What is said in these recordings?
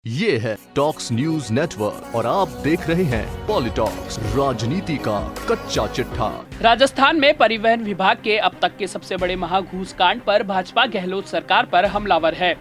ये है talks news network और आप देख रहे हैं पॉलिटॉक्स, राजनीति का कच्चा चिट्ठा। राजस्थान में परिवहन विभाग के अब तक के सबसे बड़े महाघूस कांड पर भाजपा गहलोत सरकार पर हमलावर है।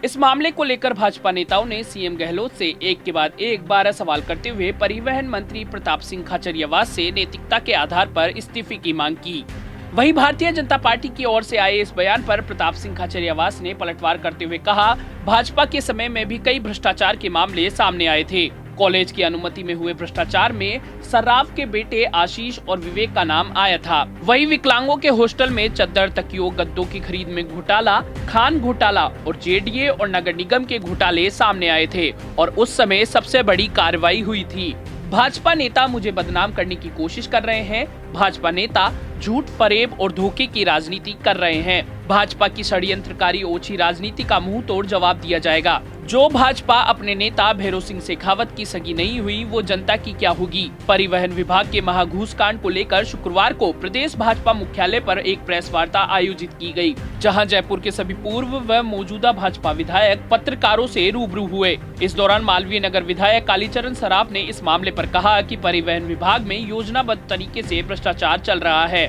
इस मामले को लेकर भाजपा नेताओं ने सीएम गहलोत से एक के बाद एक 12 सवाल करते हुए परिवहन मंत्री प्रताप सिंह खाचरियावास से नैतिकता के आधार पर इस्तीफे की मांग की। वहीं भारतीय जनता पार्टी की ओर से आए इस बयान पर प्रताप सिंह खाचरियावास ने पलटवार करते हुए कहा, भाजपा के समय में भी कई भ्रष्टाचार के मामले सामने आए थे। कॉलेज की अनुमति में हुए भ्रष्टाचार में सर्राफ के बेटे आशीष और विवेक का नाम आया था। वहीं विकलांगों के हॉस्टल में चद्दर, तकियों, गद्दों की खरीद में घोटाला, खान घोटाला और जेडीए और नगर निगम के घोटाले सामने आए थे और उस समय सबसे बड़ी कार्रवाई हुई थी। भाजपा नेता मुझे बदनाम करने की कोशिश कर रहे हैं। भाजपा नेता झूठ, फरेब और धोखे की राजनीति कर रहे हैं। भाजपा की षड्यंत्रकारी ओछी राजनीति का मुंह तोड़ जवाब दिया जाएगा। जो भाजपा अपने नेता भैरव सिंह शेखावत की सगी नहीं हुई, वो जनता की क्या होगी। परिवहन विभाग के महाघूस कांड को लेकर शुक्रवार को प्रदेश भाजपा मुख्यालय पर एक प्रेस वार्ता आयोजित की गई, जहां जयपुर के सभी पूर्व व मौजूदा भाजपा विधायक पत्रकारों से रूबरू हुए। इस दौरान मालवीय नगर विधायक कालीचरण सराफ ने इस मामले पर कहा कि परिवहन विभाग में योजनाबद्ध तरीके से भ्रष्टाचार चल रहा है।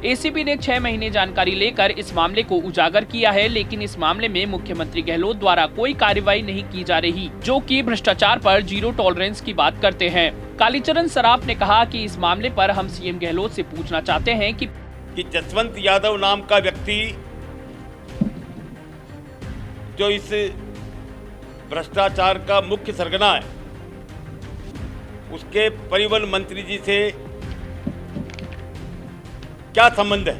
एसीबी ने 6 महीने जानकारी लेकर इस मामले को उजागर किया है, लेकिन इस मामले में मुख्यमंत्री गहलोत द्वारा कोई कार्रवाई नहीं की जा रही, जो कि भ्रष्टाचार पर जीरो टॉलरेंस की बात करते हैं। कालीचरण सराफ ने कहा कि इस मामले पर हम सीएम गहलोत से पूछना चाहते हैं कि जसवंत यादव नाम का व्यक्ति जो इस भ्रष्टाचार का मुख्य सरगना है, उसके परिवहन मंत्री जी से क्या संबंध है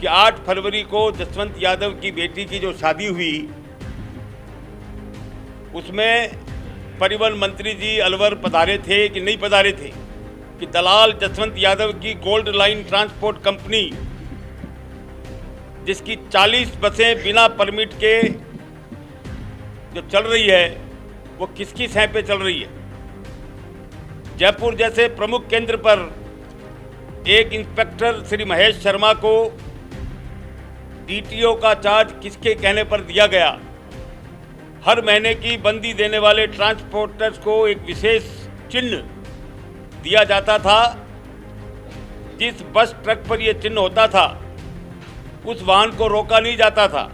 कि 8 फरवरी को जसवंत यादव की बेटी की जो शादी हुई, उसमें परिवहन मंत्री जी अलवर पधारे थे कि नहीं पधारे थे, कि दलाल जसवंत यादव की गोल्ड लाइन ट्रांसपोर्ट कंपनी, जिसकी 40 बसें बिना परमिट के जो चल रही है, वो किसकी सह पे चल रही है। जयपुर जैसे प्रमुख केंद्र पर एक इंस्पेक्टर श्री महेश शर्मा को डीटीओ का चार्ज किसके कहने पर दिया गया। हर महीने की बंदी देने वाले ट्रांसपोर्टर्स को एक विशेष चिन्ह दिया जाता था। जिस बस ट्रक पर यह चिन्ह होता था, उस वाहन को रोका नहीं जाता था।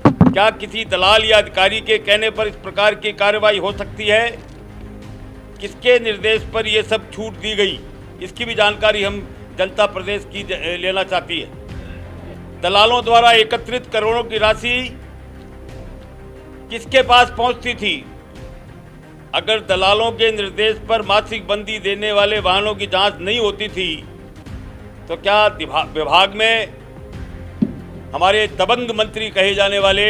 क्या किसी दलाल या अधिकारी के कहने पर इस प्रकार की कार्रवाई हो सकती है? किसके निर्देश पर यह सब छूट दी गई, इसकी भी जानकारी हम जनता प्रदेश की लेना चाहती है। दलालों द्वारा एकत्रित करोड़ों की राशि किसके पास पहुंचती थी? अगर दलालों के निर्देश पर मासिक बंदी देने वाले वाहनों की जांच नहीं होती थी, तो क्या विभाग में हमारे दबंग मंत्री कहे जाने वाले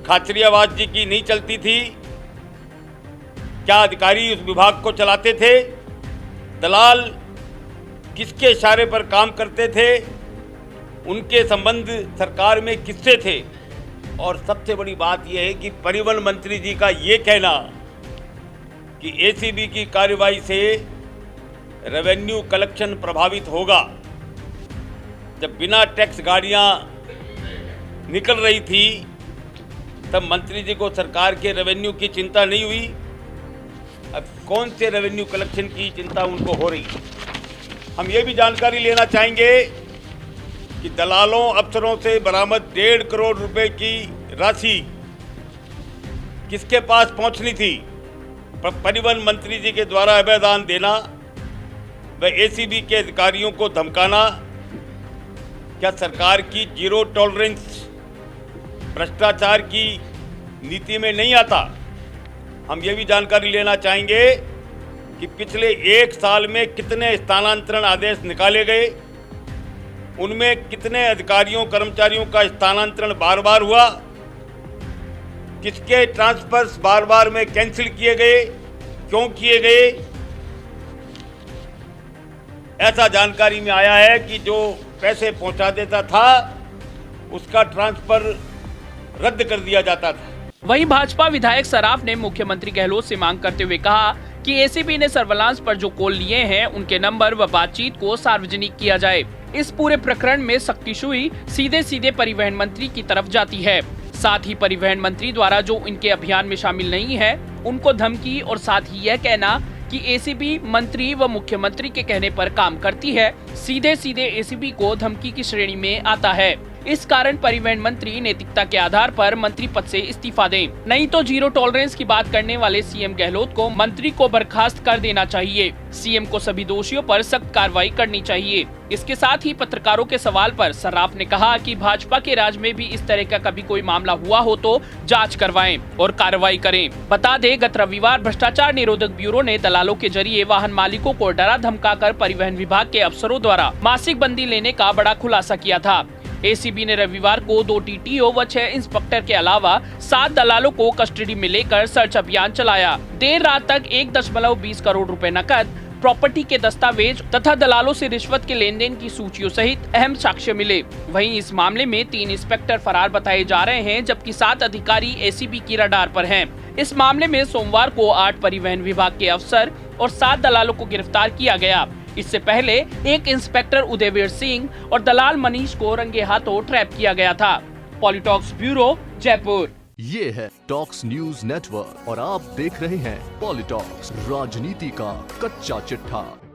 खाचरियावास जी की नहीं चलती थी? क्या अधिकारी उस विभाग को चलाते थे? दलाल किसके इशारे पर काम करते थे? उनके संबंध सरकार में किससे थे? और सबसे बड़ी बात यह है कि परिवहन मंत्री जी का ये कहना कि एसीबी की कार्रवाई से रेवेन्यू कलेक्शन प्रभावित होगा। जब बिना टैक्स गाड़ियां निकल रही थी, तब मंत्री जी को सरकार के रेवेन्यू की चिंता नहीं हुई। अब कौन से रेवेन्यू कलेक्शन की चिंता उनको हो रही है? हम ये भी जानकारी लेना चाहेंगे कि दलालों अफसरों से बरामद 1.5 करोड़ रुपए की राशि किसके पास पहुंचनी थी? परिवहन मंत्री जी के द्वारा अभयदान देना व एसीबी के अधिकारियों को धमकाना क्या सरकार की जीरो टॉलरेंस भ्रष्टाचार की नीति में नहीं आता? हम ये भी जानकारी लेना चाहेंगे कि पिछले 1 साल में कितने स्थानांतरण आदेश निकाले गए, उनमें कितने अधिकारियों कर्मचारियों का स्थानांतरण बार बार हुआ, किसके ट्रांसफर्स बार बार में कैंसिल किए गए, क्यों किए गए। ऐसा जानकारी में आया है कि जो पैसे पहुंचा देता था, उसका ट्रांसफर रद्द कर दिया जाता था। वहीं भाजपा विधायक सराफ ने मुख्यमंत्री गहलोत से मांग करते हुए कहा कि एसीबी ने सर्विलांस पर जो कॉल लिए हैं, उनके नंबर व बातचीत को सार्वजनिक किया जाए। इस पूरे प्रकरण में सख्ती सुई सीधे परिवहन मंत्री की तरफ जाती है। साथ ही परिवहन मंत्री द्वारा जो इनके अभियान में शामिल नहीं है उनको धमकी और साथ ही यह कहना कि एसीबी मंत्री व मुख्यमंत्री के कहने पर काम करती है सीधे सीधे एसीबी को धमकी की श्रेणी में आता है। इस कारण परिवहन मंत्री नैतिकता के आधार पर मंत्री पद से इस्तीफा दें, नहीं तो जीरो टॉलरेंस की बात करने वाले सीएम गहलोत को मंत्री को बर्खास्त कर देना चाहिए। सीएम को सभी दोषियों पर सख्त कार्रवाई करनी चाहिए। इसके साथ ही पत्रकारों के सवाल पर सर्राफ ने कहा कि भाजपा के राज में भी इस तरह का कभी कोई मामला हुआ हो तो जांच करवाएं और कार्रवाई करें। बता दें, गत रविवार भ्रष्टाचार निरोधक ब्यूरो ने दलालों के जरिए वाहन मालिकों को डरा धमकाकर परिवहन विभाग के अफसरों द्वारा मासिक बंदी लेने का बड़ा खुलासा किया था। एसीबी ने रविवार को 2 टीटीओ व 6 इंस्पेक्टर के अलावा 7 दलालों को कस्टडी में लेकर सर्च अभियान चलाया। देर रात तक 1.20 करोड़ रुपए नकद, प्रॉपर्टी के दस्तावेज तथा दलालों से रिश्वत के लेन देन की सूचियों सहित अहम साक्ष्य मिले। वहीं इस मामले में 3 इंस्पेक्टर फरार बताए जा रहे हैं, जबकि 7 अधिकारी एसीबी की रडार पर हैं। इस मामले में सोमवार को 8 परिवहन विभाग के अफसर और 7 दलालों को गिरफ्तार किया गया। इससे पहले एक इंस्पेक्टर उदयवीर सिंह और दलाल मनीष को रंगे हाथों ट्रैप किया गया था। पॉलिटॉक्स ब्यूरो, जयपुर। ये है टॉक्स न्यूज नेटवर्क और आप देख रहे हैं पॉलिटॉक्स, राजनीति का कच्चा चिट्ठा।